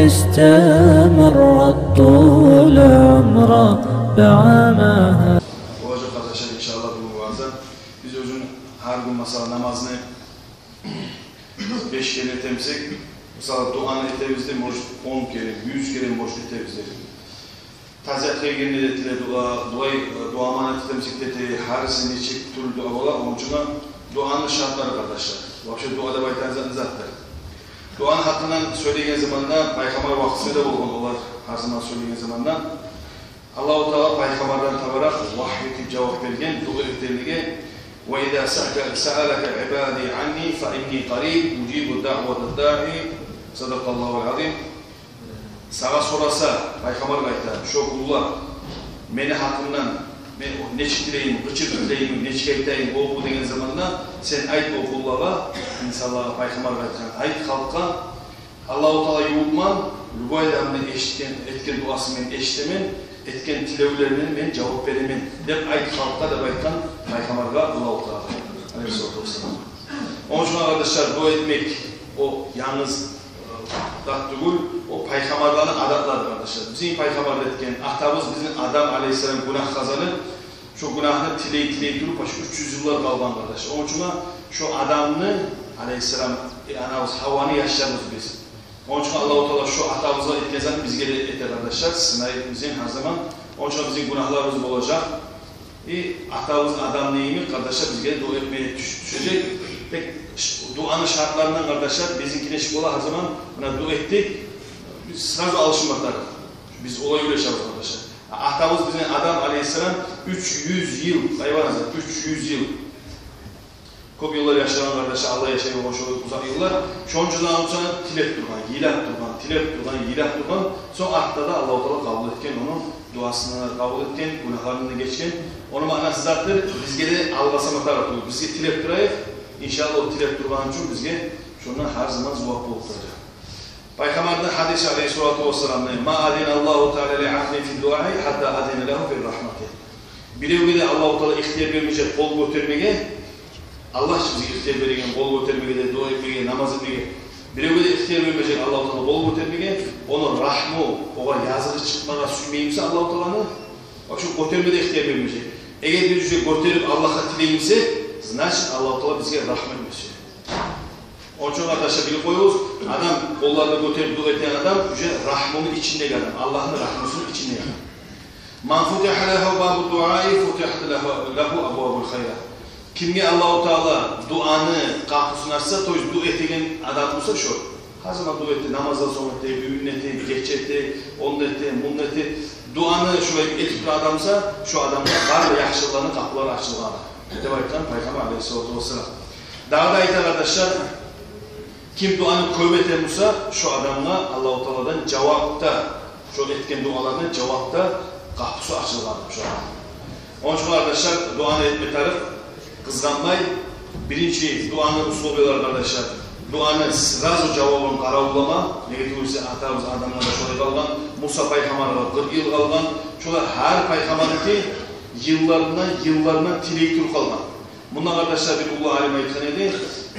استمرت طول عمره بعمها. Olacak arkadaşlar inşallah bu vaazda. Biz özün her gün mesela namazını 5 kere temizsek, mesela duanı etevizde 10 kere, 100 kere borç etevizde. Taziyat kevgirinde de tile duamanı temizlik dedi, her sene çek türlü dua ola, onun için duanın şartları arkadaşlar. Vapşe duada baytanızdan zaten. Duanın hakkından söylediğin zamanında, Peygamber vaktisinde de olurlar her zaman söylediğin zamanında. Allah-u Teala Peygamber'den tabarak vahyetip cevap vergen dua ettiğine وَاِذَا سَأَلَكَ عِبَادِي عَنِّي فَاِنِّي قَرِيبٌ اُجِيبُ دَعْوَةَ الدَّاعِ Sadakallahu al-azim. Sana sorasa Peygamber ayta, şu kullar beni hakkından ne çıktırayım, gıçır tutayım, ne çıkartayım o bu degen zamanla sen ayt o kullara, insanlara Peygamber aytkan, ayt halka Allah-u Teala yuğulman, rübaylarını etken duasını eşitemen, etken tilevlerinin ben cevap veremen. Dep ayt halka da baytkan Peygamber'e Allah-u Teala. Aleyhisselatü vesselam. Onun için arkadaşlar dua etmek o yalnız Dattugul, o peygamberlerin adatları arkadaşlar. Bizim peygamber etken, atamız bizim Adam Aleyhisselam günah kazanıp, şu günahını tiley durup, 300 yıllar kalban arkadaşlar. Onun için şu Adam'ını Aleyhisselam, anamız Havva'nı yaşarız biz. Onun için Allah-u Teala şu atamızla etkezen biz geri eter arkadaşlar. Bizim her zaman, onun için bizim günahlarımız olacak. Atamız Adam neyimi kardeşler biz geri dua etmeye düşecek. Peki duanın şartlarından kardeşler bizimkine şık her zaman buna dua ettik. Biz sırada alışmadılar. Biz olay öyle yaşarız kardeşler. Atamız bizim Adam Aleyhisselam 300 yıl, hayvanızda 300 yıl. Çok yıllar yaşayan kardeşler, Allah yaşayın hoş olur uzak yıllar. Şoncudan sonra tilep durgan, tilep durgan. Son akta da Allah-u Teala kabul etken, onun duasını kabul etken, günahlarını geçken. Onun manası zaten bizge de albasamaklar atıyor. Bizge tilep durayıp, İnşallah o tilep durgan için bizge şundan her zaman zuvak olacak. Peygamber'den hadis aleyhissalatu vesselam'da ma adina Allahu Teala li abdin fi duai hatta adina lehu fi rahmeti. Bilev de Allah-u Teala ihtiyar vermeyecek kol götürmeye, Allah bize ihtiyar verirken kol götürmeye de dua etmeye, namaz etmeye. Bilev de ihtiyar vermeyecek Allah-u Teala kol götürmeye, onun rahmu, oğa yazılı çıkmaya sürmeyimse Allah-u Teala'nı, bak şu götürmede ihtiyar vermeyecek. Eğer bir şey götürüp Allah'a tileyimse, значит Allah-u Teala bizge rahmet versin. Onun için arkadaşlar bilip koyuyoruz, adam kollarını götürüp dua eden adam, rahmunun içindeki adam, Allah'ın rahmusunun içindeki adam. Man futiha lehu babu duai, futihat lehu abwabul hayra. Kimge Allah-u Teala duanı kapısını açsa, toz dua ettiğin adam olsa şu. Her zaman dua etti, namazdan sonra etti, büyün etti, geç etti, onu etti, bunu etti. Duanı şöyle etip adamsa, şu adamda var ve yaşlılarının kapıları açılır. Devayktan Peygamber Aleyhisselatü Vesselam. Daha da ayet arkadaşlar, kim duanı kuvvet etmişse şu adamla Allah-u Teala'dan cevapta, şu etken dualarının cevapta kapısı açılırlar şu an. Onun için arkadaşlar duanı etme tarif kızganmay. Birinci duanı usul oluyorlar arkadaşlar. Duanı sırası cevabını karavullama. Negatifse atamız adamlarla şöyle kalgan. Musa Peygamber'e 40 yıl kalgan. Şöyle her Peygamber'in yıllarından tileyip kalgan. Bundan arkadaşlar bir ulu alim ayıtkan edi.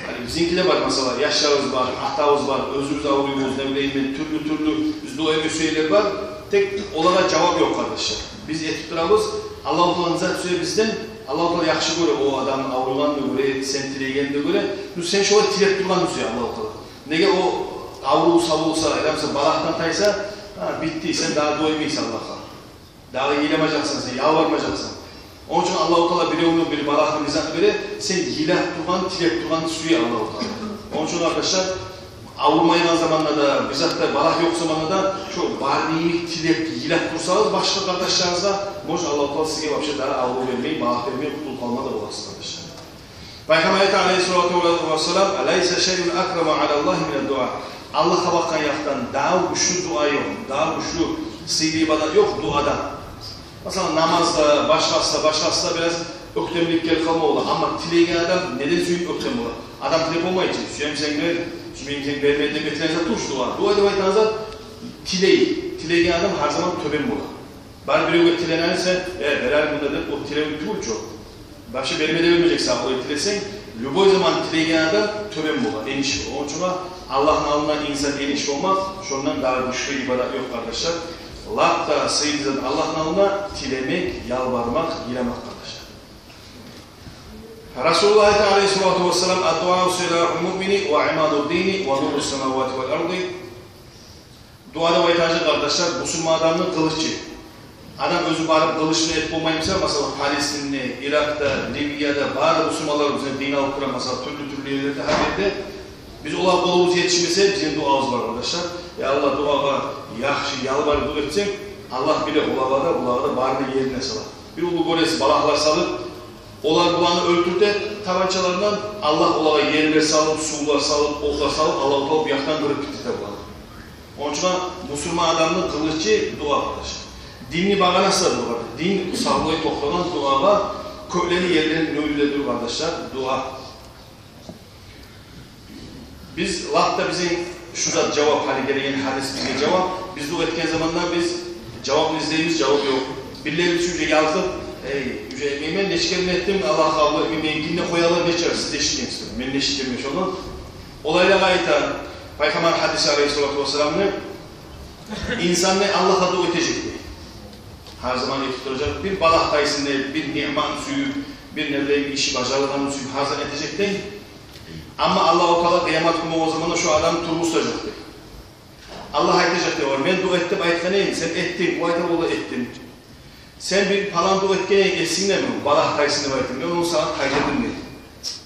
Yani bizimkide var mesela, yaşlarımız var, ahtavız var, özümüz avruyoruz, ne bileyim ben, türlü biz dua ediyor şeyler var. Tek olarak cevap yok kardeşler. Biz etip durarız, Allah-u Teala'nın zat söyle bizden, Allah-u Teala yakşı göre o adamın avrulanını göre, sen tileygenini göre, sen şöyle tilep durgan diyor Allah-u Teala. Nege o avru savulsa, edemse balaktan taysa, bitti, sen daha dua etmeyiz Allah'a. Daha iyilemeyeceksin, sen yalvarmayacaksın. Onun için Allah-u Teala biliyor bir balaklı mizahı göre sen hilah durgan, tilep durgan suyu Allah-u Teala. Onun için arkadaşlar avurmayılan zamanlarda da, bizatta balak yok zamanlarda şu barniyik, tilep, hilah dursanız başka kardeşlerinizle Allah-u Teala size vapşe daha avru vermeyi, balak vermeyi kutul kalmada olasın kardeşler. Peygamber Aleyhisselatü Vesselam Aleyse şeyün akrama alallahi mined-dua. Allah'a bakan yaktan daha güçlü dua yok, daha güçlü sihri ibadet yok duada. Mesela namazda, başkası da biraz öktemlik gel kalma olur. Ama tileygen adam neden suyup öktem olur? Adam tilep olmayı için, süyemsen ver, süyemsen vermeyden getirense tuş dua. Dua demaytanızda tileygen adam her zaman töbem olur. Bari bir öge tilenense, verer bunda da o tilevi tül çok. Başka vermede vermeyecekse, o tilesen, любой zaman tilegen adam töben bolar, eniş bolar. Onun için Allah'ın alından insan eniş olmaz. Şundan daha güçlü ibadet yok arkadaşlar. Latta sıyırdan Allah'ın alına tilemek, yalvarmak, yilemek arkadaşlar. Resulullah Aleyhisselatü Vesselam "Ad-du'a silahul mu'mini ve imadud dini ve nurus semavati vel ardi." Duada vaytacı kardeşler, Müslüman adamın kılıççı. Adam özü barıp kılıçını et bulmayımsa, mesela Palestin'de, Irak'ta, Libya'da, bazı Müslümanlar bize din alıp kuran, mesela türlü yerlerde, her yerde biz ola kolumuz yetişmese bizim duamız var arkadaşlar. Ya Allah duaga yaxşı yalvarıp dua etsek, Allah bile ulağa da barını yerine salar. Bir ulu goresi balaklar salıp, olar bulanı öldürde tabancalarından Allah ulağa yerler salıp, sular salıp, oklar salıp, Allah bir yaktan kırıp bitti de bulanı. Onun için Müslüman adamın kılıççı dua arkadaşlar. Dinli bağlanası da dua. Din sağlığı toplanan duaga köyleri yerlerin nöylüdür kardeşler. Dua. Biz Allah'ta bizim şurada cevap hani gereken hadis bize cevap. Biz dua etken zamanlar biz cevap izleyimiz cevap yok. Birileri üçüncü yazdık. Ben neşkerini ettim Allah kabul etmeyin. Koyalım neçer siz eşitleyin istedim. Ben neşitlemiş onu. Olayla gayta Peygamber hadisi Aleyhisselatü Vesselam'ın insan ne Allah'a dua edecekti. Her zaman tutturacak bir balak dayısında bir ni'man suyu, bir nevle işi başarılan suyu her zaman edecekti. Ama Allah-u Teala kıyamet günü o zaman şu adam turmuş tutacaktı. Allah aytacaktı, ben dua ettim aytkanayım, sen ettin, bu ayda ola ettin. Sen bir falan dua etkenayım, etsin mi? Balak dayısında baytın, ben onu sana taydırdım dedi.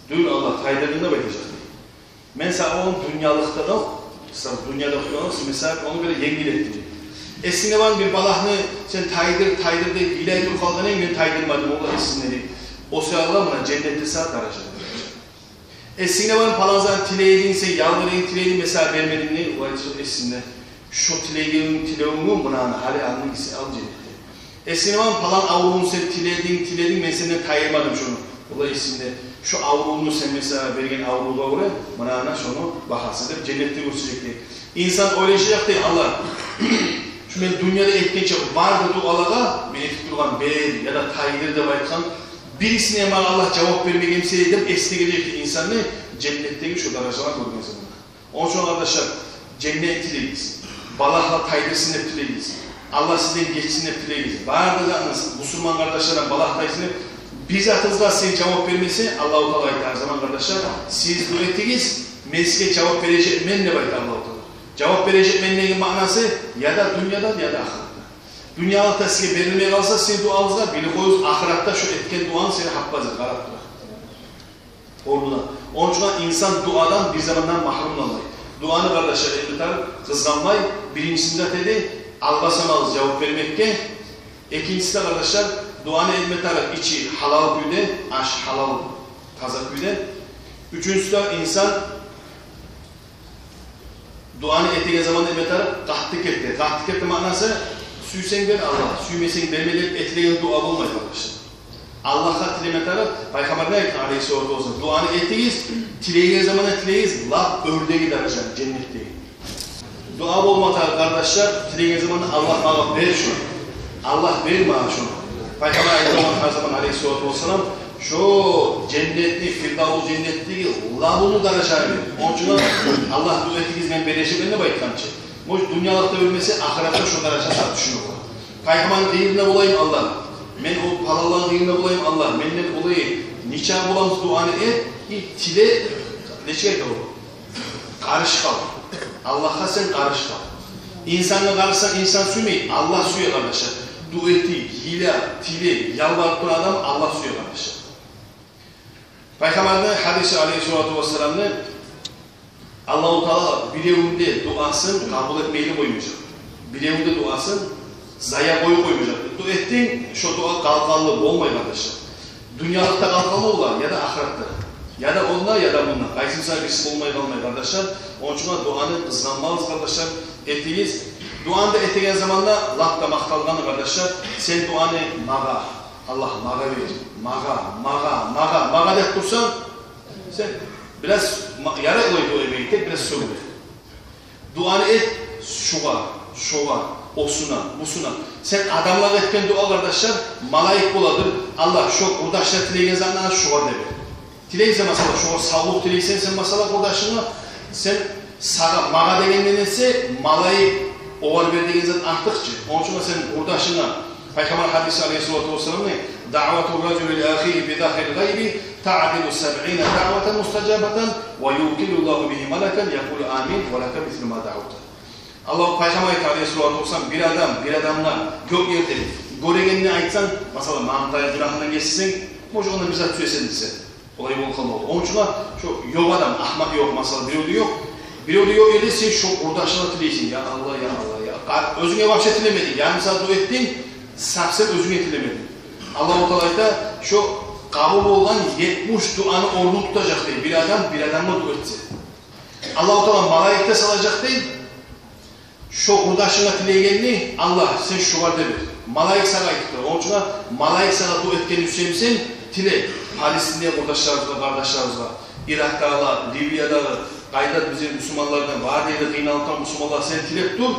Duyun Allah, taydırdığında baytacaktı. Ben sana onun dünyalıkta da, dünyada kullanırsa mesela onu böyle yengil ettim. Esine var bir balahını sen taydır deyip ilaydır kaldığına ben taydırmadım Allah esinleri. O sırada buna cennette saat arayacak. Esine var palanzan tileğinse yalvarayın tileğini mesela vermedin ne? O esine şu tileğimin buna hali alını ise al cennette. Esine var palan avruğunu sen tileğin ben senden tayırmadım şunu. Allah esinde şu avruğunu sen mesela vergen avruğuna uğra buna şunu bahasıdır cennette gösterecektir. İnsan öyle yaşayacak değil Allah. Şu ben dünyada etkençe vardı dualara, ben etkili olan bel ya da taydir de baykan, birisine ama Allah cevap vermeyi emseydim, esne gelecekti insan ne? Cennetteki şu darajalar görmez zaman. Onun için arkadaşlar, cennet tileyiz. Balakla taydırsın hep tileyiz. Allah sizden geçsin hep tileyiz. Vardı da Müslüman kardeşlerine balak taysın hep, bizzatınızda size cevap vermesi Allah-u Teala'ydı her zaman kardeşler. Siz dua ettiniz, ben size cevap verecek, ben ne baydı Allah-u Teala. Cevap verecek menneğin manası ya da dünyada ya da ahirette. Dünyalıkta size verilmeye kalsa sizin duanızda biri koyuz ahirette şu etken duanı seni hakkazır, karattılar. Orduda. Onun için insan duadan bir zamandan mahrum olmayı. Duanı kardeşler elbette kızganmayı. Birincisinde dedi albasamaz cevap vermekke. İkincisi de kardeşler duanı elbette içi halal güde, aş halal taza güde. Üçüncüsü de insan duanı ettiği zaman elbette kahtık etti. Kahtık etti manası süysen ver Allah, süymesen vermeleri etleyen dua olmayı arkadaşlar. Allah'a tilemeleri, Peygamber ne etti Aleyhisselatü Vesselam? Duanı ettiğiniz, tileyen zaman ettiğiniz, laf ördeği gidereceğim, cennette. Dua olmadı kardeşler, tileyen zaman Allah bana ver şunu. Allah ver bana şunu. Peygamber Aleyhisselatü Vesselam, şu cennetli, Firdavs cennetli, lavunu daracağım. Onun için Allah dua ettiğiniz ben beleşim, ben ne bayıtlamcı. Bu dünyalıkta ölmesi, ahirette şu daracağım düşünüyor. Peygamber'in değerine olayım Allah. Ben o palalığın değerine olayım Allah. Benimle olayım. Nikah bulamız duanı et, tile, ne şey de o? Karış kal. Allah'a sen karış kal. İnsanla karışsan insan suymayın. Allah suya kardeşler. Dua ettiği, hile, tile, yalvarıp duran adam Allah suya kardeşler. Peygamber'in hadisi Aleyhisselatü Vesselam'ın Allah-u Teala bileğinde duasını kabul etmeyle koymayacak. Bileğinde duasını zaya koymayacak. Dua ettiğin şu dua kalkanlı olmayın arkadaşlar. Dünyalıkta kalkanlı olan ya da ahirette. Ya da onlar ya da bunlar. Kaysın saygısı olmayı kalmayın arkadaşlar. Onun için duanı kızlanmaz arkadaşlar. Ettiğiniz. Duanı da ettiğin zamanda lafta maktalganı arkadaşlar. Sen duanı maga. Allah maga verir. Maga deyip dursan sen biraz yara koyduğu emeğiyle biraz söyle. Duanı et şova, osuna, busuna. Sen adamlar etken dua kardeşler malayık buladır. Allah şu kurdaşlar tilegen zanına şova der. Tileyse mesela şu sağlık tileysen sen mesela kurdaşına sen sağa mağa degenden etse malayı ovar verdiğin zat arttıkça. Onun için sen kurdaşına Peygamber hadisi aleyhissalatu vesselam ne? Da'vatu raculi ahihi bi zahir gaybi ta'dilu 70 da'vatan mustajabatan ve yukilu Allahu bihi malakan yaqulu amin ve laka mislu ma da'uta. Allah Peygamber aleyhissalatu vesselam bir adamla gök yerde göregenini aytsan, mesela mantaya günahından geçsin, o ona bize tüyesen dese. Olay volkan oldu. Onun için şu yok adam, ahmak yok, mesela biri oluyor öyle sen şu kurdaşına tileysin. Ya Allah ya Allah ya. Özüne vahşet tilemedin. Yani mesela dua ettin, sen özüne tilemedin. Allah-u Teala şu kabul olan 70 duanı ordu tutacak değil. Bir adamla dua etse. Allah-u Teala malaikte salacak değil. Şu kurdaşına tileyenini Allah sen şu var demir. Malaik sana ayıktır. Onun için malaik sana dua etken Hüseyin'sin tile. Palestin'de kurdaşlarımızla, kardeşlerimizle, Irak'ta, Libya'da, Aydat bizim Müslümanlardan, Vadiye'de kıynalıktan Müslümanlar seni tilep dur.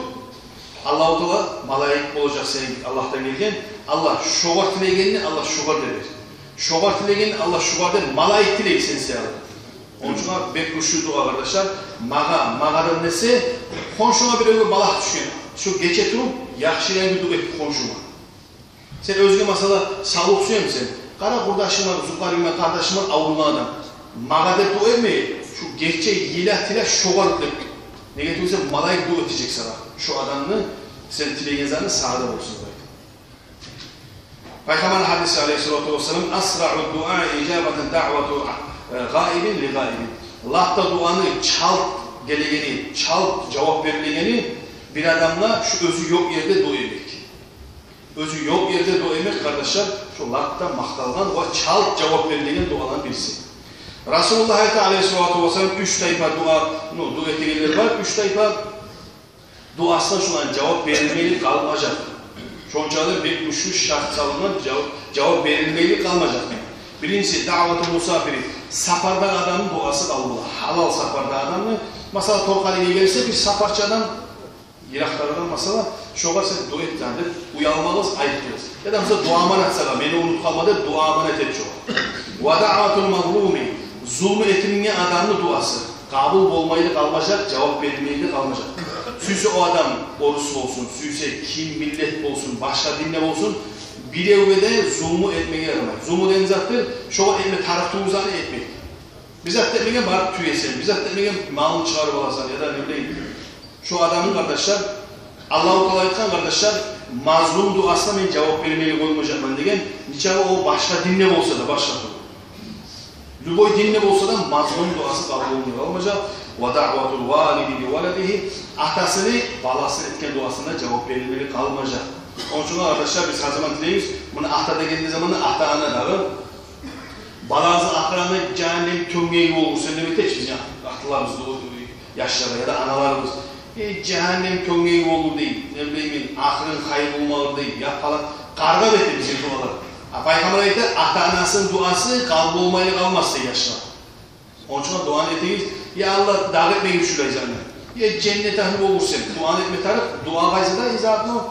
Allah-u Teala malaik olacak senin Allah'tan gelgen. Allah şovar tilegenini Allah şovar der. Şovar tilegenini Allah şovar der. Malaik tileyip seni seyalır. Onun için bek güçlü dua arkadaşlar. Mağadan nesi? Konşuma bir öyle balak düşken. Şu geçe durup yakşılayan bir dua et konşuma. Sen özgü masada sağlık suya mısın? Kara kurdaşıma, zukarıma, kardeşime avulma adam. Mağada dua etmeyi, şu geçe yilah tila şovarlık. Ne getiriyorsa malaik dua edecek sana. Şu adamını, sen tile yazanı sağda olsun. Peygamber hadisi aleyhissalatu vesselam asra'u du'a icabaten da'vatu gaibin li gaibin. Allah'ta duanı çalt gelegeni, çalt cevap verileni bir adamla şu özü yok yerde dua etmek. Özü yok yerde dua etmek kardeşler şu Allah'ta mahtalgan ve çalt cevap verileni dualan birisi. Resulullah aleyhissalatu vesselam 3 tayfa dua etkileri var. 3 tayfa duasına şuna cevap verilmeli kalmayacak. Şoncalı bir güçlü şart salınan cevap verilmeli kalmayacak. Birincisi davet-ı musafiri. Safardan adamın duası kalmalı. Halal safarda adamı. Mesela Torkali'ye gelirse bir safarçı adam Irak'lardan mesela şoğa sen dua et zandır. Uyalmalıyız, ayıplıyız. Ya da mesela duaman etsene. Beni unut kalmadı, duaman et şoğa. Ve da'atul mazlumi. Zulmü etilmeyen adamın duası. Kabul olmayı kalmayacak, cevap verilmeyi kalmayacak. Süyse o adam orası olsun, süyse kim millet olsun, başka dinle olsun, bir evvede zulmü etmeye yaramayın. Zulmü denizattır, şoğa etme, taraftuğuzanı etmek. Bizzat etmeye barıp tüyesin, bizzat etmeye malını çıkarıp alasan ya da ne bileyim. Şu adamın kardeşler, Allah-u Teala etken kardeşler, mazlum duasına ben cevap vermeyi koymayacaklar degen, niçin o başka dinle olsa da başka türlü. Lüboy dinle olsa da mazlum duası kabul olmuyor olmayacak. وَدَعْوَةُ الْوَالِدِ بِوَلَدِهِ Ahtasını, balasını etken duasında cevap verilmeli kalmayacak. Onun için arkadaşlar biz her zaman dileyiz, bunu ahtada geldiği zaman ahta ana dağı, balazı ahtaranda cehennem tömgeyi olur, sen de biteç biz ya, ahtalarımız, yaşlara ya da analarımız, cehennem tömgeyi olur değil, ne bileyim, ahırın hayır olmalı değil, ya falan, karga betir bizim dualar. Peygamber ayette, ahta anasının duası kabul olmayla kalmazsa yaşlar. Onun için duan edeyiz. Ya Allah davet etmeyi düşünüyoruz yani. Ya cennet ahli olursa, duan etme tarif, dua gayse da zaten o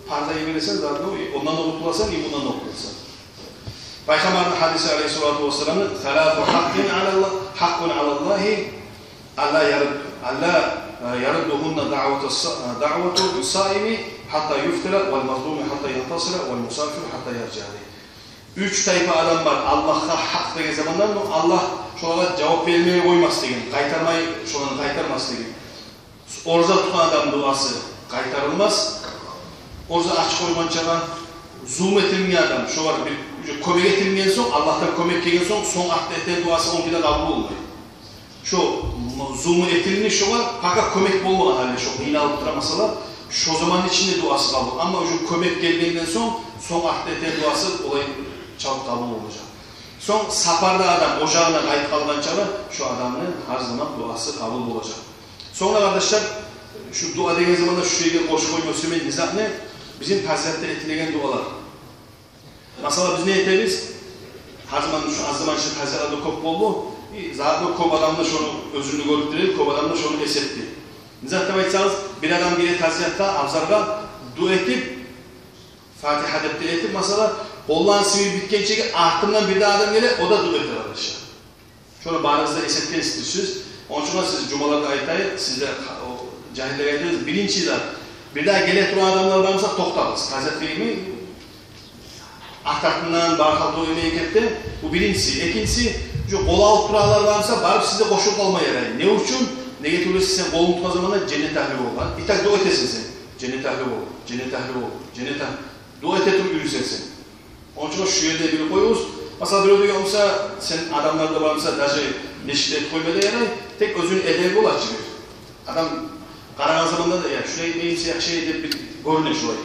parlayı verirsen zaten o, ondan da kurtularsan, bundan da kurtularsan. Peygamber'in hadisi aleyhissalatu vesselam'ın "Thalâfu hakkun alallâhi Allah yarudduhunna da'vatu sâimi hatta yuftira vel mazlumi hatta yantasira vel musafir hatta yercâli." 3 tayfa adam var. Allah'a hak degen zamandan Allah şolara cevap vermeye koymaz degen, kaytarmayı şolarını kaytarmaz degen. Orza tutan adam duası kaytarılmaz. Orza aç koymançadan zulm etilmeyen adam, şolar bir kömek etilmeyen son, Allah'tan kömek gelen son akta eten duası 10 kere kabul olmuyor. Şu zulmü etilmiş şolar, fakat kömek olmayan halde şu yine alıp duramasalar, şu zamanın içinde duası kabul. Ama şu kömek geldiğinden son akta eten duası olayı çabuk kabul olacak. Son safarda adam ocağına kayıp kalgan çağı şu adamın her zaman duası kabul olacak. Sonra kardeşler şu dua dediğiniz zaman da şu şeyde boş koymuyor söylemeyin nizam ne? Bizim fazilette etkilenen dualar. Mesela biz ne ederiz? Her zaman şu az zaman şu fazilette kop oldu. Zaten kop adam da şunu özünü görüp kop adam da şunu esetti. Nizam etsanız bir adam bir taziyatta avzarga dua etip Fatiha edip mesela Allah'ın sivil bitken çeki ahtından bir de adam gelir, o da dua eder arkadaşlar. Şöyle barınızda esetken istiyorsunuz. Onun için siz cumalarda aytayı, sizde cahiller aytayınız. Birinci de bir daha gele turan adamlar varsa toxtabız. Hazret Bey'imi ahtartından barkal toyuna ekette. Bu birincisi. İkincisi, şu kol alıp turalar varsa barıp size koşup kalmaya yarayın. Ne için? Ne getirirse sen kolun tutma zamanında cennet ahli olur. İtak dua etesin sen. Cennet ahli olur. Cennet ahli olur. Cennet ahli. Dua etetur yürüsensin. Onun için şu yerde biri koyuyoruz. Mesela bir ödüyor olsa, sen adamlarda varsa dacı neşiklet koymada yaray, tek özünü edebi ol açıyor. Adam karan zamanında da ya şurayı neyse şey edip bir görünür şurayı.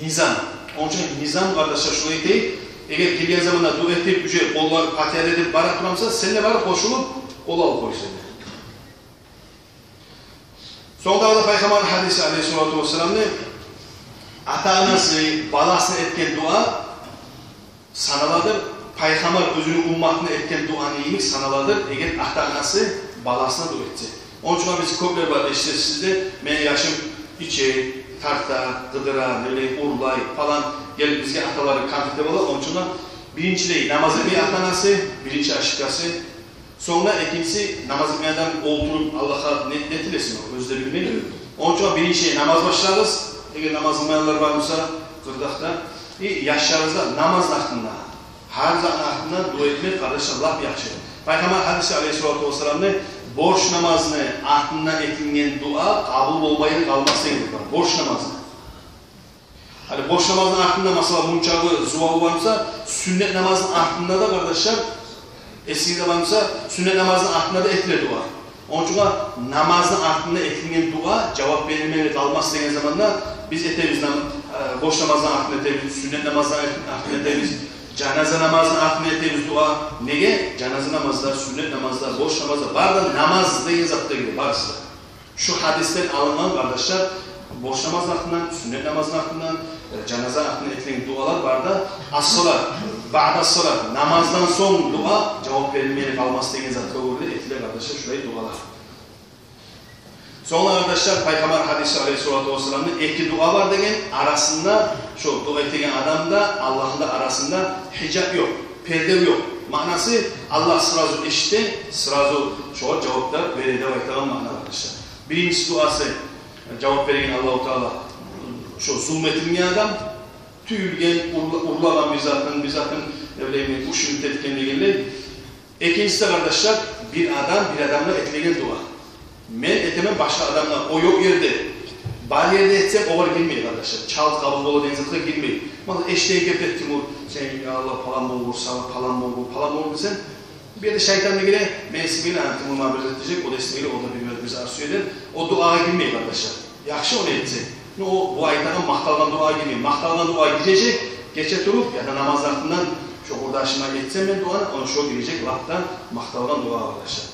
Nizam. Onun için nizam kardeşler şurayı değil. Eğer girgen zamanında dua ettiği güce kollar patiyat edip barak duramsa seninle barak koşulup kol alıp koy seninle. Sonunda da Peygamber hadisi aleyhissalatu vesselam'ın ata-anası balasını etken dua sanaladır. Peygamber özünü ummatına etken duanı iyilik sanaladır. Eğer ata-anası balasına dua etse. Onun için biz köpler var işte sizde ben yaşım içe, tarta, gıdıra, böyle urlay falan gelip bizge ataları kantite var. Onun için birinci değil namazı bir ata-anası, birinci aşikası. Sonra ikincisi namaz etmeyenden oğlunun Allah'a ne tilesin o, özde bilmeyin. Onun için birinci şey namaz başlarız. Eğer namaz kılmayanlar varsa kırdakta. Yaşlarınızda namaz hakkında, her zaman hakkında dua etmek kardeşler Allah yaxşı. Peygamber hadisi aleyhissalatu vesselam'da borç namazını hakkında etingen dua kabul olmayı kalmasıydı. Borç namazını. Hani borç namazının hakkında mesela munçağı zuval varsa sünnet namazının hakkında da kardeşler eskide varsa sünnet namazının hakkında da etilir dua. Onun için namazın hakkında etingen dua cevap verilmeli kalması denen zamanda biz etemiz boş namazın hakkında etemiz, sünnet namazın hakkında etemiz, cenaze namazın hakkında etemiz dua. Neye? Cenaze namazlar, sünnet namazlar, boş namazlar. Var da namaz denen zatta gibi varsa. Şu hadisten alınan kardeşler boş namazın hakkından, sünnet namazın hakkından, cenaze hakkında etilen dualar var da as-salat, ba'da-salat, namazdan son dua cevap verilmeyeli kalması denen zatta uğurlu etilen kardeşler şurayı dualar. Sonra arkadaşlar Peygamber hadisi aleyhissalatu vesselam'ın iki dua var degen arasında şu dua ettiğin adamda Allah'ın da arasında hicap yok, perde yok. Manası Allah sırazı eşitti, sırazı şu cevaplar veride vaktiğin mana arkadaşlar. Birincisi duası cevap veren Allah-u Teala şu zulmetilmeyen adam tüyülgen, urlanan bir zatın evliliğini uşun tetkenliği geldi. İkincisi de kardeşler bir adamla etlenen dua. Men etemem başka adamlar o yok yerde. Bari yerde etsem o var girmeyin arkadaşlar. Çal kabul bolu denizlikle girmeyin. Mesela eşteği gepet Timur, sen ya Allah falan bol sağ falan bol desen bir yerde şeytanla gire men ismiyle Timur mabir edecek, o da ismiyle o da bir bize arzu eder. O duaya girmeyin arkadaşlar. Yakşı onu etse. O bu ayetlerden mahtaldan dua girmeyin. Mahtaldan dua girecek, geçe durup ya da namaz hakkından çok orada aşına geçsem ben duana onu şu girecek laptan mahtaldan dua arkadaşlar.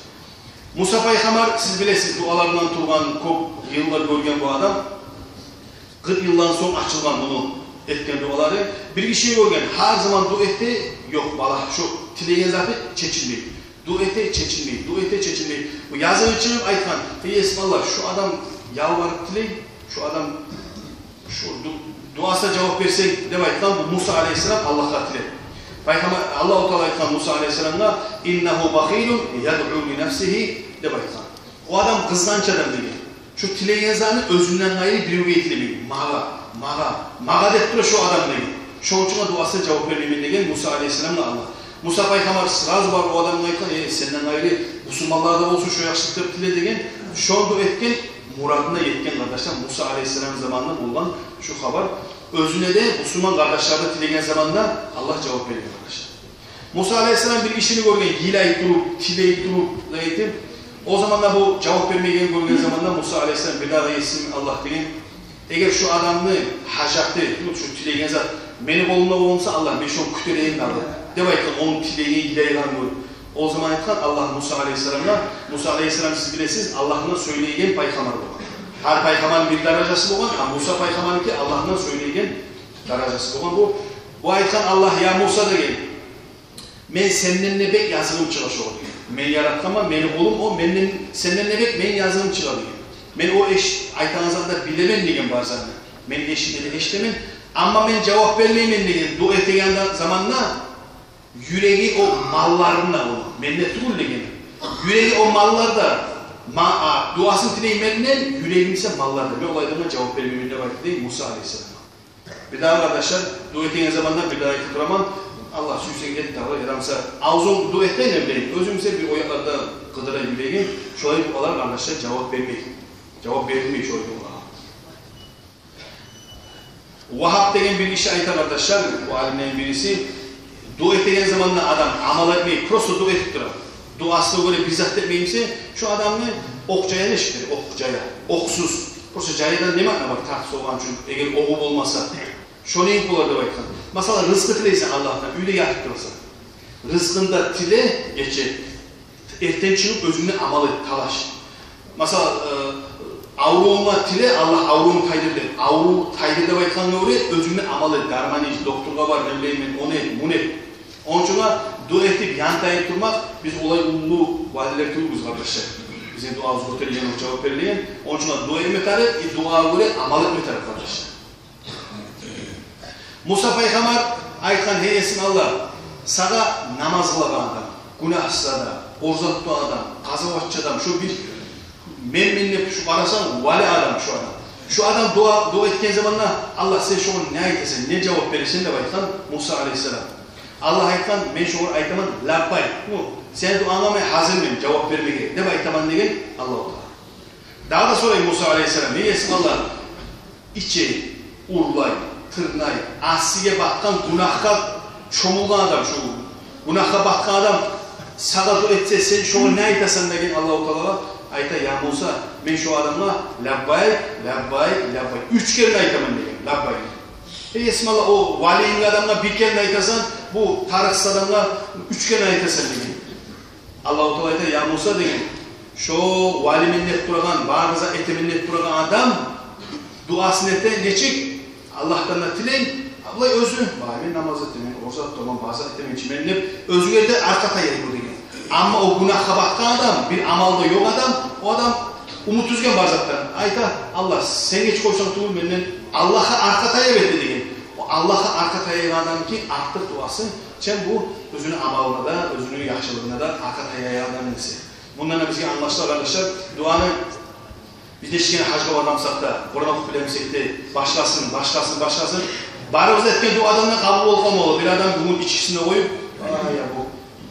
Musa Peygamber siz bilesiniz dualarından turgan çok yıllar görgen bu adam 40 yıldan sonra açılgan bunu etken duaları bir kişiyi görgen her zaman dua etti yok bala şu tileyen zatı çeçilmeyi dua etti çeçilmeyi bu yazın için aytkan esmallah şu adam yalvarıp tiley şu adam şu duasına cevap versek de aytkan bu Musa aleyhisselam Allah'a tiley Peygamber Allah-u Teala aytkan Musa aleyhisselam'a innehu bakhilun yad'u li nefsihi de aytkan. O adam kızganç adam değil. Şu tileyen zanı özünden gayrı bir etlemeyi. Maga deyip şu adam değil. Şu uçuna duasına cevap vermeyi degen Musa aleyhisselam'la Allah. Musa Peygamber sırası var o adamla aytkan senden gayrı Müslümanlarda olsun şu yaşlıkları tile degen şu anda etken muradına yetken kardeşler Musa aleyhisselam zamanında bulunan şu haber özüne de Müslüman kardeşlerde tilegen zamanda Allah cevap veriyor arkadaşlar. Musa aleyhisselam bir işini görgen, hileyip durup, tileyip durup, eğitim. O zaman da bu cevap vermeye görgen zamanda Musa aleyhisselam bir daha yesin Allah deyin. Eğer şu adamını hacaktı, şu tilegen zat, benim kolumda olmasa Allah, ben şu kütüleyim de Allah. Demek ki onun tileyi, hileyi kanmıyor. O zaman etken Allah Musa aleyhisselam'la, Musa aleyhisselam siz bilesiniz, Allah'ına söyleyen peygamber bu. Her peygamberin bir derecesi olan, Musa peygamberin ki Allah'tan söyleyen derecesi olan bu. Bu ayetken Allah ya Musa da gel. Men senden nebek yazılım çıkaşı oldu. Men yarattama, beni oğlum o, senden nebek men yazılım çıkadı. Men o eş, aytanızda bilemen degen bazen. Men eşimde de eşlemen. Ama men cevap vermeyen degen, dua ettiğin zamanla yüreği o mallarına olan. mennet tugul degen. Yüreği o mallarda duasını tileymenle yüreğim ise mallarda. Ben olaylarına cevap vermeminde var değil Musa Aleyhisselam. Bir daha arkadaşlar dua ettiğiniz zamanlar bir daha tuturamam. Allah süysen get tavır yaramsa ağzın dua etmeyin evleyin. Özümüze bir oyaklarda kıdıra yüreğin. Şöyle dualar arkadaşlar cevap vermeyin. Cevap verilmeyin şöyle dualara. Vahab degen bir işi ayet arkadaşlar. Bu alimlerin birisi. Dua ettiğiniz zamanlar adam amal etmeyi prosto dua etip durar. Duasına göre bizzat etmeyimse şu adamı okçaya neşiktir, okçaya, oksuz. Prosto cayadan ne makna bak tartısı olan çünkü eğer oğul olmasa. Şöyle ilk olardı bakın. Mesela rızkı tileysen Allah'tan, öyle yatıp durursa. Rızkında tile geçe. Erten çıkıp özünü amal et, talaş. Mesela avruğuma tile Allah avruğumu taydırdı. Avruğu taydırdı bakın ne oluyor? Özünü amal et. Dermanici, doktorga var, ne bileyim onu et, bunu et. Onun için dua etip yantayıp durmak, biz olay ulu valiler tüyüz kardeşler. Bizim duamızı götürüyen, cevap verilen. Onun için dua etmeleri, dua göre amal etmeleri kardeşler. Musa Peygamber aytkan heyesin Allah, sana namaz kılan adam, günahsız adam, orzat tutan adam, kazavatçı adam, şu bir memnuniyet şu arasan vali adam şu adam. Şu adam dua etken zamanla Allah size şu ne aytesin, ne cevap verirsin de aytkan Musa Aleyhisselam. Allah aytkan, men şu aytaman labbay. Sen duanlamaya hazır mıyım cevap vermeye? Ne aytaman degen Allah-u Teala. Daha da sorayım Musa Aleyhisselam. Ne yesin Allah? İçi, urlay, tırnay, asiye bakkan günahka çomulgan adam şu. Günahka bakkan adam sağa dua etse sen şu ne aytasan degen Allah-u Teala. Ayta ya Musa, men şu adamla labbay, labbay, labbay. 3 kere aytaman degen labbay. Esmallah o valiyin adamla bir kere aytasan, bu tarıksız adamla 3 kere aytasan degen. Allah-u Teala ayta ya Musa degen. Şu vali minnet durağan, bağırıza eti minnet durağan adam duasını ete neçik Allah'tan da tileyin. Abla özü, ben namaz ettiğim, orzat tamam bazı ettiğim için menlep özüge de arkata yeri bu degen. Ama o günahka bakkan adam, bir amalda yok adam, o adam umut üzgen barzattan. Ayta Allah sen geç koysan tuğul benden Allah'a arkataya verdi degen. O Allah'a arkataya adam ki artık duası. Sen bu özünü amalına da, özünü yaşlılığına da arkataya adam neyse. Bundan da bizge anlaştılar arkadaşlar. Duanı biz de şikene hacga varmamsak da, Kur'an okuyup bilemsek de başlasın. Barımız etken duadan kabul olmamalı. Bir adam bunun içkisine koyup, ya bu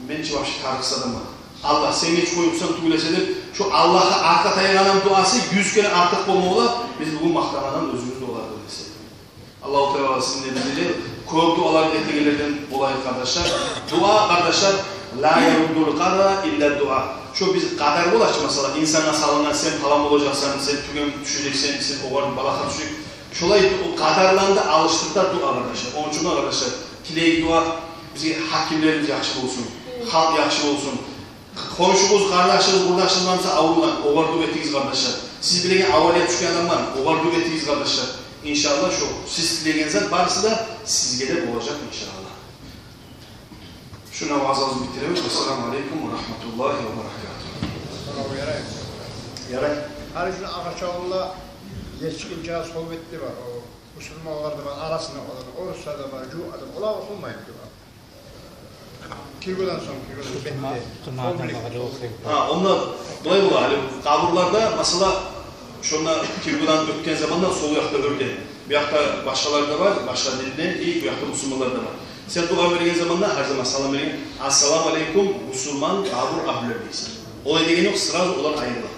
ben hiç başka tarıksız adam var. Allah sen hiç koyupsan tuğulesedir. Şu Allah'a arkataya adam duası 100 kere artık olmamalı. Biz bugün mahtamadan özümüzde olardı dese. Allah-u Teala sizin dediğinizde köp duaların etkilerden olayı kardeşler. Dua kardeşler, la yaruddul qada illa dua. Şu biz kadar bulaş mesela insana salınan sen falan olacaksan, sen tügen düşeceksen, sen oğlan balaka düşecek. Şolay o kadarlarında alıştırda dua kardeşler. Onun için arkadaşlar, tilek dua bize hakimlerimiz yaxşı olsun, halk yaxşı olsun. Komşumuz, kardeşimiz, buradaşlarımızsa avrulan, oğlar dua ettiğiniz kardeşler. Siz bilegen avaliyat düşken adam var, oğlar dua ettiğiniz kardeşler. İnşallah şu, siz tilegenizden barısı da sizge de olacak inşallah. Şu namazımızı bitirelim. Esselamu Aleyküm ve Rahmetullahi ve Berekatuhu. Yaray. Her gün Ağaçoğlu'la yetişkince sohbetli var. O Müslümanlarda var, arasında olan. Oruçlarda var, adam. Ola olmayıp ki var. Kirgodan sonra bitti. Onda dolayı bu hali. Kaburlarda mesela şuna Kirgodan ötken zamandan sol yakta öldü. Bir yakta başkaları da var, başka dediğinden iyi bir yakta Müslümanlar da var. Sen dua verdiğin zamanlar her zaman salam verin. Assalamu Aleyküm Müslüman kabur ahlüler deysin. Olay degen yok, sırası olan ayrılır.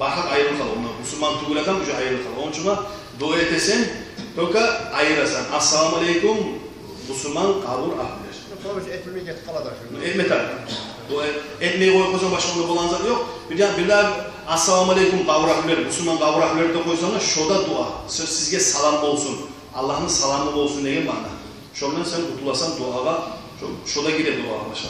Bakak ayrılır kalır onlar. Müslüman tuğuladan ucu ayrılır kalır. Onun için dua etesen, toka ayrılasan. Assalamu Aleyküm Müslüman kabur ahlüler. Sonuç etmeyi get kalada şimdi. Etme tabi. Etmeyi koysan başka onda bulan zat yok. Bir daha Assalamu Aleyküm kabur ahlüler, Müslüman kabur ahlüler de koysanlar şoda dua. Söz sizge salam olsun. Allah'ın salamı olsun degen bana. Şundan sen kutulasan duağa, şoda gire duağa başa.